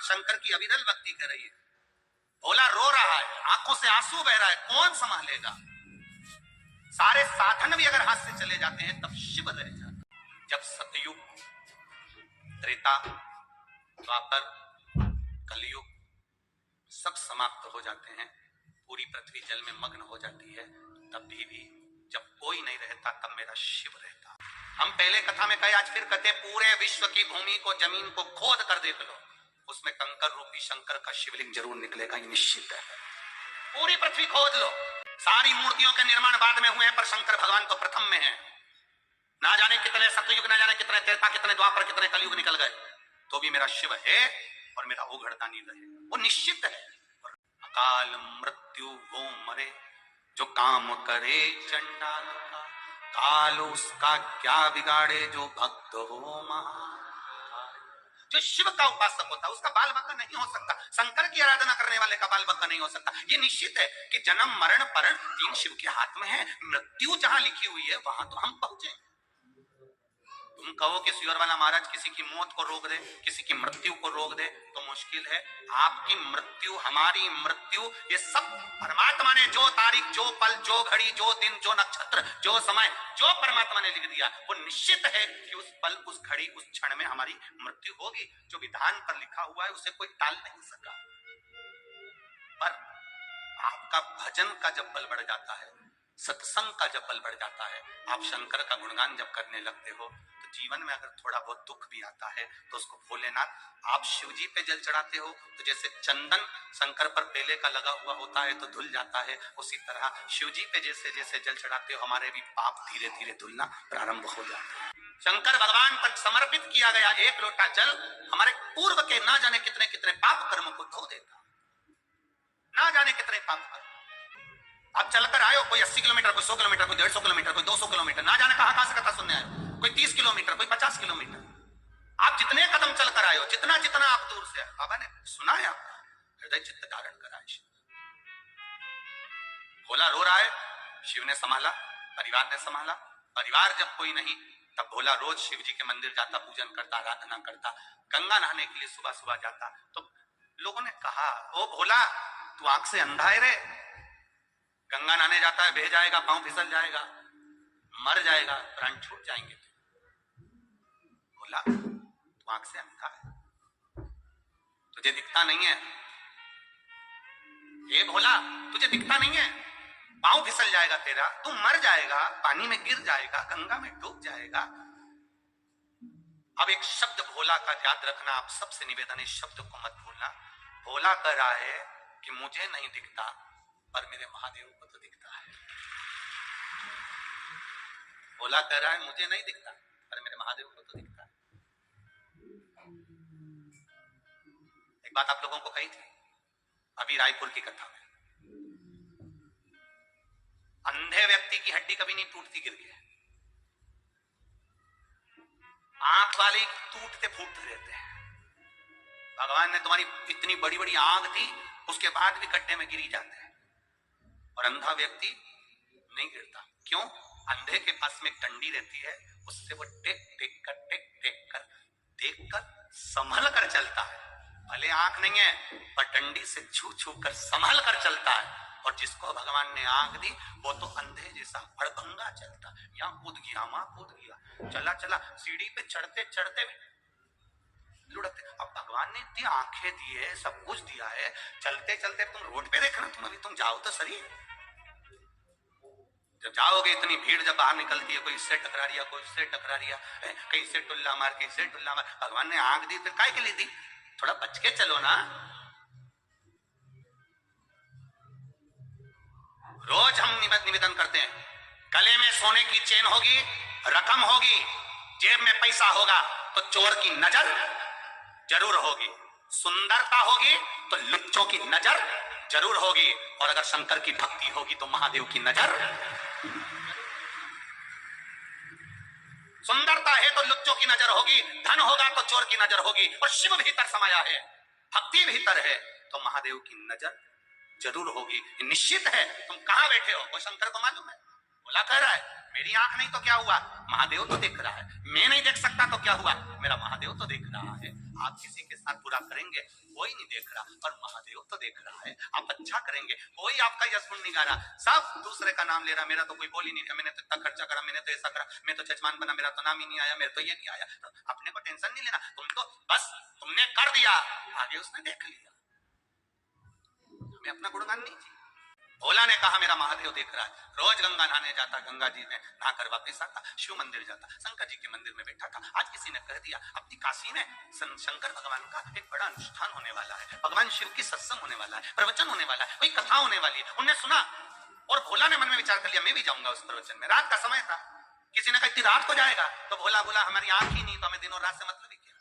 शंकर की अविरल भक्ति कर रही है। भोला रो रहा है, आंखों से आंसू बह रहा है, कौन संभालेगा? सारे साधन भी अगर हाथ से चले जाते हैं तब शिव रह जाता। जब सतयुग, त्रेता, द्वापर, कलयुग सब समाप्त हो जाते हैं, पूरी पृथ्वी जल में मग्न हो जाती है, तब भी जब कोई नहीं रहता तब मेरा शिव रहता। हम पहले कथा में कहे, आज फिर कहते, पूरे विश्व की भूमि को, जमीन को खोद कर देख लो, उसमें कंकर रूपी शंकर का शिवलिंग जरूर निकलेगा, ये निश्चित है। पूरी पृथ्वी खोद लो, सारी मूर्तियों के निर्माण बाद में हुए हैं, पर शंकर भगवान तो प्रथम में है। ना जाने कितने सतयुग, ना जाने कितने त्रेता, कितने द्वापर, कितने कलयुग निकल गए, तो भी मेरा शिव है और मेरा ओघड़दानी रहे, वो निश्चित है। अकाल मृत्यु वो मरे जो काम करे चंडाल का, काल उसका क्या बिगाड़े जो भक्त हो महाकाल। जो शिव का उपासक होता है उसका बाल बक्का नहीं हो सकता, शंकर की आराधना करने वाले का बाल बक्का नहीं हो सकता। ये निश्चित है कि जन्म मरण परण तीन शिव के हाथ में है, मृत्यु जहां लिखी हुई है वहां तो हम पहुंचे। तुम कहो कि सुअर वाला महाराज किसी की मौत को रोक दे, किसी की मृत्यु को रोक दे, तो मुश्किल है। आपकी मृत्यु, हमारी मृत्यु, ये सब परमात्मा ने जो तारीख, जो पल, जो घड़ी, जो दिन, जो नक्षत्र, जो समय, जो परमात्मा ने लिख दिया, वो निश्चित है कि उस पल, उस घड़ी, उस क्षण में हमारी मृत्यु होगी। जो विधान पर लिखा हुआ है उसे कोई टाल नहीं सका। पर आपका भजन का जब बल बढ़ जाता है, सत्संग का जब बल बढ़ जाता है, आप शंकर का गुणगान जब करने लगते हो, तो जीवन में अगर थोड़ा बहुत दुख भी आता है तो उसको भोलेनाथ, आप शिव जी पे जल चढ़ाते हो तो जैसे चंदन शंकर पर पहले का लगा हुआ होता है तो धुल जाता है, उसी तरह शिव जी पे जैसे जैसे जल चढ़ाते हो हमारे भी पाप धीरे धीरे धुलना प्रारंभ हो जाते हैं। शंकर भगवान पर समर्पित किया गया एक लोटा जल हमारे पूर्व के ना जाने कितने कितने पाप कर्म को धो देता, ना जाने कितने पाप कर्म। आप चलकर आयो, कोई 80 किलोमीटर, कोई 100 किलोमीटर, कोई 150 किलोमीटर, कोई 200 किलोमीटर, ना जाने कहां से कथा सुनने आयो, कोई 30 किलोमीटर, कोई 50 किलोमीटर। आप जितने कदम चलकर आयो, जितना जितना आप दूर से आए, बाबा ने सुनाया, हृदय चित्त धारण कराए। भोला रो रहा है, शिव ने संभाला, परिवार ने संभाला। परिवार जब कोई नहीं, तब भोला रोज शिव जी के मंदिर जाता, पूजन करता, आराधना करता, गंगा नहाने के लिए सुबह सुबह जाता। तो लोगों ने कहा, ओ भोला तू आंख से अंधा है रे, गंगा नहाने जाता है, बह जाएगा, पांव फिसल जाएगा, मर जाएगा, प्राण छूट जाएंगे। बोला तू आंख से अंधा है, तुझे दिखता नहीं है? ये भोला तुझे दिखता नहीं है, पांव फिसल जाएगा तेरा, तू मर जाएगा, पानी में गिर जाएगा, गंगा में डूब जाएगा। अब एक शब्द भोला का याद रखना, आप सबसे निवेदन, इस शब्द को मत भूलना। भोला कह रहा है कि मुझे नहीं दिखता पर मेरे महादेव को तो दिखता है। भोला कह रहा है मुझे नहीं दिखता पर मेरे महादेव को तो दिखता है। एक बात आप लोगों को कही थी अभी रायपुर की कथा में, अंधे व्यक्ति की हड्डी कभी नहीं टूटती गिर के, आंख वाले टूटते फूटते रहते हैं। भगवान ने तुम्हारी इतनी बड़ी बड़ी आंख दी, उसके बाद भी गड्ढे में गिरी जाते हैं, और अंधा व्यक्ति नहीं गिरता। क्यों? अंधे के पास में एक डंडी रहती है, उससे वो टेक टेक कर देख कर संभल कर चलता है। भले आंख नहीं है पर डंडी से छू छू कर संभल कर चलता है। और जिसको भगवान ने आंख दी वो तो अंधे जैसा अड़भंगा चलता, यहाँ कूद गया, वहां कूद गया, चला चला, सीढ़ी पे चढ़ते चढ़ते लुढ़कते। अब भगवान ने इतनी आंखें दी है, सब कुछ दिया है, चलते चलते तुम रोड पे देखना, तुम जाओ तो सही। जब जाओगे इतनी भीड़ जब बाहर निकलती है, कोई इससे टकरा रिया, कोई इससे टकरा रिया, कहीं से टुल्ला मार, कहीं से टुल्ला मार। भगवान ने आंख दी फिर काय के लिए दी? थोड़ा बच के चलो ना। रोज हम निवेदन करते हैं, गले में सोने की चेन होगी, रकम होगी, जेब में पैसा होगा तो चोर की नजर जरूर होगी, सुंदरता होगी तो लुच्चों की नजर जरूर होगी, और अगर शंकर की भक्ति होगी तो महादेव की नजर। सुंदरता है तो लुच्चों की नजर होगी, धन होगा तो चोर की नजर होगी, और शिव भीतर समाया है, भक्ति भीतर है तो महादेव की नजर जरूर होगी। निश्चित है। तुम कहां बैठे हो वो शंकर को मालूम है। बोला कह रहा है मेरी आंख नहीं तो क्या हुआ, महादेव तो देख रहा है। मैं नहीं देख सकता तो क्या हुआ, मेरा महादेव तो देख रहा है। आप किसी के साथ बुरा करेंगे, कोई नहीं देख रहा, और महादेव तो देख रहा है। आप अच्छा करेंगे, कोई आपका यश गुण नहीं गा रहा, सब दूसरे का नाम ले रहा। मेरा तो कोई बोल ही नहीं रहा, मैंने तो इतना खर्चा करा, मैंने तो ऐसा करा, मैं तो जजमान बना, मेरा तो नाम ही नहीं आया, मेरे तो ये नहीं आया। तो अपने को टेंशन नहीं लेना, तुम तो बस तुमने कर दिया, आगे उसने देख लिया। हमें अपना गुणगान नहीं चाहिए। भोला ने कहा मेरा महादेव देख रहा है। रोज गंगा नहाने जाता, गंगा जी में नहाकर वापस आता, शिव मंदिर जाता, शंकर जी के मंदिर में बैठा था। आज किसी ने कह दिया अपनी काशी में शंकर भगवान का एक बड़ा अनुष्ठान होने वाला है, भगवान शिव की सत्संग होने वाला है, प्रवचन होने वाला है, कोई कथा होने वाली है। उन्हें सुना और भोला ने मन में विचार कर लिया मैं भी जाऊंगा उस प्रवचन में। रात का समय था, किसी ने कहा इतनी रात को जाएगा, तो भोला बोला हमारी आंख ही नहीं, तो हमें दिनों रात से मतलब ही क्या।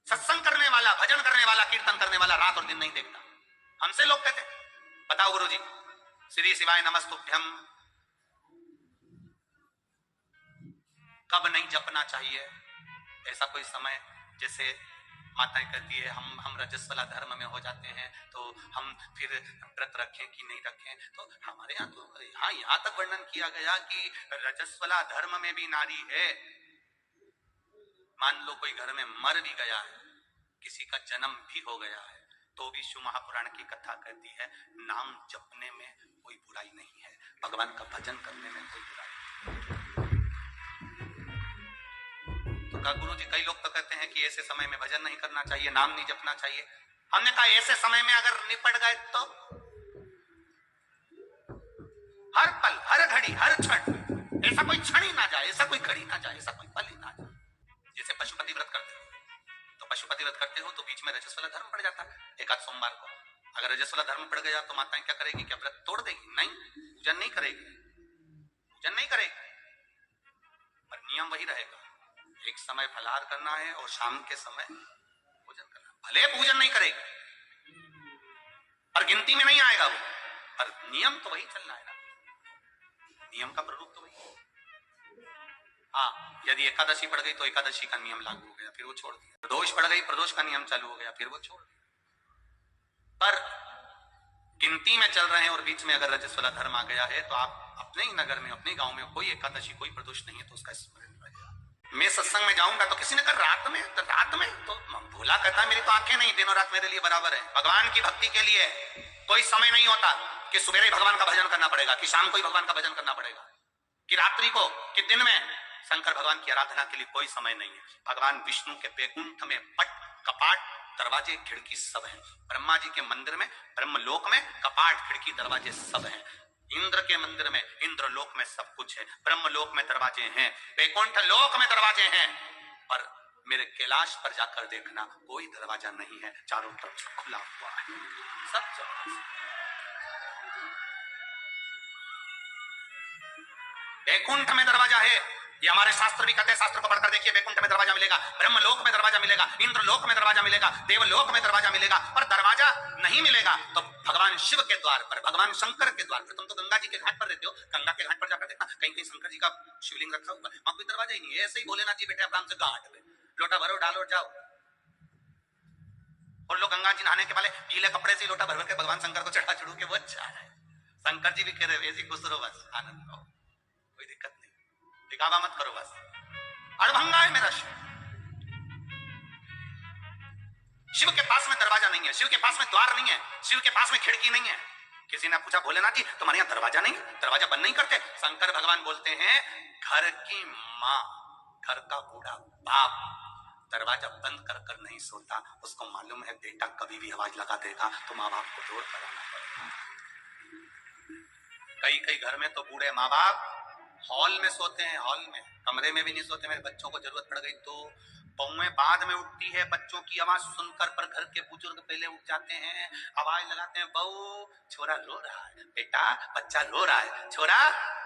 सत्संग करने वाला, भजन करने वाला, कीर्तन करने वाला रात और दिन नहीं देखता। हमसे लोग कहते बताओ गुरुजी, श्री शिवाय नमस्तुभ्यम कब नहीं जपना चाहिए? ऐसा कोई समय जैसे माताएं कहती है हम रजस्वला धर्म में हो जाते हैं, तो हम फिर व्रत रखें कि नहीं रखें? तो हमारे यहाँ तो यहाँ तक वर्णन किया गया कि रजस्वला धर्म में भी नारी है। मान लो कोई घर में मर भी गया है, किसी का जन्म भी हो गया है, तो भी शिव महापुराण की कथा कहती है नाम जपने में कोई बुराई नहीं है, भगवान का भजन करने में कोई बुराई नहीं। तो कहा गुरु जी कई लोग तो कहते हैं कि ऐसे समय में भजन नहीं करना चाहिए, नाम नहीं जपना चाहिए। हमने कहा ऐसे समय में अगर निपट गए तो हर पल, हर घड़ी, हर क्षण, ऐसा कोई क्षण ही ना जाए, ऐसा कोई घड़ी ना जाए, ऐसा कोई पल ही ना जाए। जैसे पशुपति व्रत करते हो, तो पशुपति व्रत करते हो तो बीच में रजस्वला धर्म पड़ जाता है एक आध सोमवार को। अगर रजस्वला धर्म पड़ गया तो माताएं क्या करेगी? क्या व्रत तोड़ देगी? नहीं, पूजन नहीं करेगी, पूजन नहीं करेगी, पर नियम वही रहेगा, एक समय फलाहार करना है और शाम के समय पूजन करना। भले पूजन नहीं करेगी पर गिनती में नहीं आएगा वो, पर नियम तो वही चलना है ना, नियम का प्ररूप तो वही। हाँ, यदि एकादशी पड़ गई तो एकादशी का नियम लागू हो गया, फिर वो छोड़ दिया। प्रदोष पड़ गई, प्रदोष का नियम चालू हो गया, फिर वो छोड़ दिया। पर गिनती में चल रहे हैं और बीच में अगर रजस्वला धर्म आ गया है तो आप अपने ही नगर में, अपने गांव में कोई एकादशी, कोई प्रदोष नहीं है तो उसका स्मरण रखेगा। मैं सत्संग में जाऊंगा तो किसी ने कहा रात में, तो रात में तो भोला कहता है मेरी तो आंखें नहीं, दिनों रात मेरे लिए बराबर है। भगवान की भक्ति के लिए कोई समय नहीं होता कि सुबह ही भगवान का भजन करना पड़ेगा, कि शाम को ही भगवान का भजन करना पड़ेगा, कि रात्रि को, कि दिन में। शंकर भगवान की आराधना के लिए कोई समय नहीं है। भगवान विष्णु के बैकुंठ में पट, कपाट, दरवाजे, खिड़की सब है। ब्रह्मा जी के मंदिर में, ब्रह्मलोक में कपाट, खिड़की, दरवाजे सब हैं। इंद्र के मंदिर में, इंद्रलोक में सब कुछ है। ब्रह्मलोक में दरवाजे हैं, बैकुंठ लोक में दरवाजे हैं, पर मेरे कैलाश पर जाकर देखना कोई दरवाजा नहीं है, चारों तरफ खुला हुआ है, सब जगह। बैकुंठ में दरवाजा है, ये हमारे शास्त्र भी कहते हैं। शास्त्र को पढ़कर देखिए, बैकुंठ में दरवाजा मिलेगा, ब्रह्मलोक में दरवाजा मिलेगा, इंद्रलोक में दरवाजा मिलेगा, देवलोक में दरवाजा मिलेगा, पर दरवाजा नहीं मिलेगा तो भगवान शिव के द्वार पर, भगवान शंकर के द्वार पर। तुम तो गंगा जी के घाट पर रहते हो, गंगा के घाट पर जाकर देखना, कहीं कहीं शंकर जी का शिवलिंग रखा हुआ, वहां कोई दरवाजा ही नहीं है। ऐसे ही भोलेनाथ जी बैठे आराम से घाट पे, लोटा भरो, डालो, जाओ। और लोग गंगा जी नहाने के पहले गीले कपड़े से लोटा भर के भगवान शंकर को चढ़ा चढ़ू के, वो अच्छा है। शंकर जी भी कह रहे ऐसी खुश रहो, बस आनंद पाओ, कोई दिक्कत नहीं, दिखावा मत करो, बस अड़भंगा है मेरा शिव। शिव के पास में दरवाजा नहीं है, शिव के पास में द्वार नहीं है, शिव के पास में खिड़की नहीं है। किसी ने पूछा भोलेनाथ जी तुम्हारे यहाँ दरवाजा नहीं, दरवाजा बंद नहीं करते? शंकर भगवान बोलते हैं घर की माँ, घर का बूढ़ा बाप दरवाजा बंद कर कर नहीं सोता, उसको मालूम है बेटा कभी भी आवाज लगा देगा तो माँ बाप को जोड़ कर आना पड़ेगा। कई कई घर में तो बूढ़े माँ बाप हॉल में सोते हैं, हॉल में, कमरे में भी नहीं सोते। मेरे बच्चों को जरूरत पड़ गई तो पौएं बाद में उठती है बच्चों की आवाज सुनकर, पर घर के बुजुर्ग पहले उठ जाते हैं, आवाज लगाते हैं, बहू छोरा रो रहा है, बेटा बच्चा रो रहा है, छोरा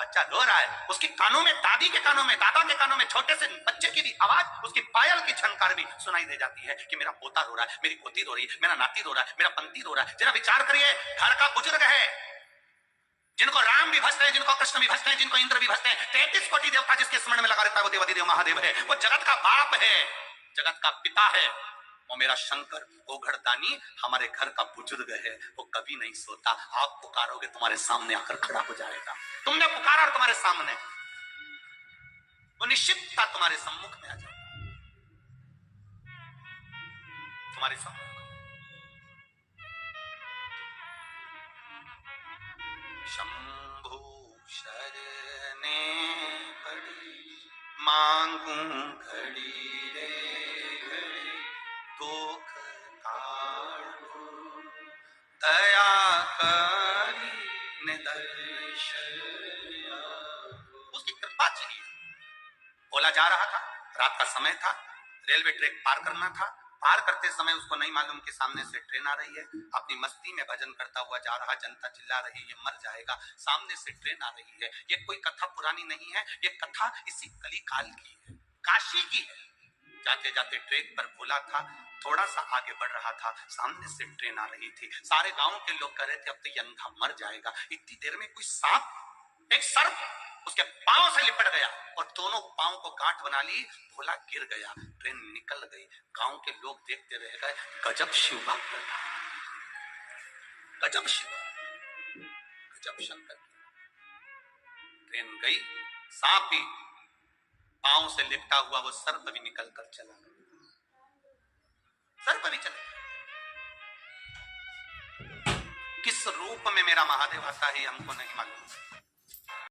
बच्चा रो रहा है। उसके कानों में, दादी के कानों में, दादा के कानों में, छोटे से बच्चे की भी आवाज, उसकी पायल की झनकार भी सुनाई दे जाती है कि मेरा पोता रो रहा है, मेरी पोती रो रही है, मेरा नाती रो रहा है, मेरा पंती रो रहा है। जरा विचार करिए, घर का बुजुर्ग है, जिनको राम भी भजते हैं, जिनको कृष्ण भी भजते हैं, जिनको इंद्र भी भजते हैं, 33 कोटि देवता जिसके स्मरण में लगा रहता है वो देवाधिदेव महादेव है, वो जगत का बाप है, जगत का पिता है, वो मेरा शंकर ओघड़दानी हमारे घर का बुजुर्ग है, वो कभी नहीं सोता। आप पुकारोगे तुम्हारे सामने आकर खड़ा हो जाएगा। तुमने पुकारा और तुम्हारे सामने, वो निश्चितता तुम्हारे सम्मुख में आ जाएगा। तुम्हारे सम्मुख। शंभु शरणे पड़ी मांगू घड़ी रे घड़ी, दुख काढ़ो दया करी निदर्शन। उसकी कृपा चाहिए। भोला जा रहा था, रात का समय था, रेलवे ट्रैक पार करना था। पार करते समय उसको नहीं मालूम कि सामने से ट्रेन आ रही है। अपनी मस्ती में भजन करता हुआ जा रहा, जनता चिल्ला रही है ये मर जाएगा, सामने से ट्रेन आ रही है। ये कोई कथा पुरानी नहीं है, ये कथा इसी कली काल की है, काशी की है। जाते जाते ट्रैक पर भोला था, थोड़ा सा आगे बढ़ रहा था, सामने से ट्रेन आ रही थी। सारे गांव के लोग कह रहे थे अब तो ये अंधा मर जाएगा। इतनी देर में कोई सांप, एक सर्प उसके पांव से लिपट गया और दोनों पांव को गांठ बना ली। भोला गिर गया, ट्रेन निकल गई। गांव के लोग देखते रह गए, गजब शिव भक्त था, गजब शिव, गजब शंकर। ट्रेन गई, सांप भी पांव से लिपटा हुआ, वो सर्प भी निकल कर चला गया, सर्प भी चला। किस रूप में मेरा महादेव आता है हमको नहीं मालूम।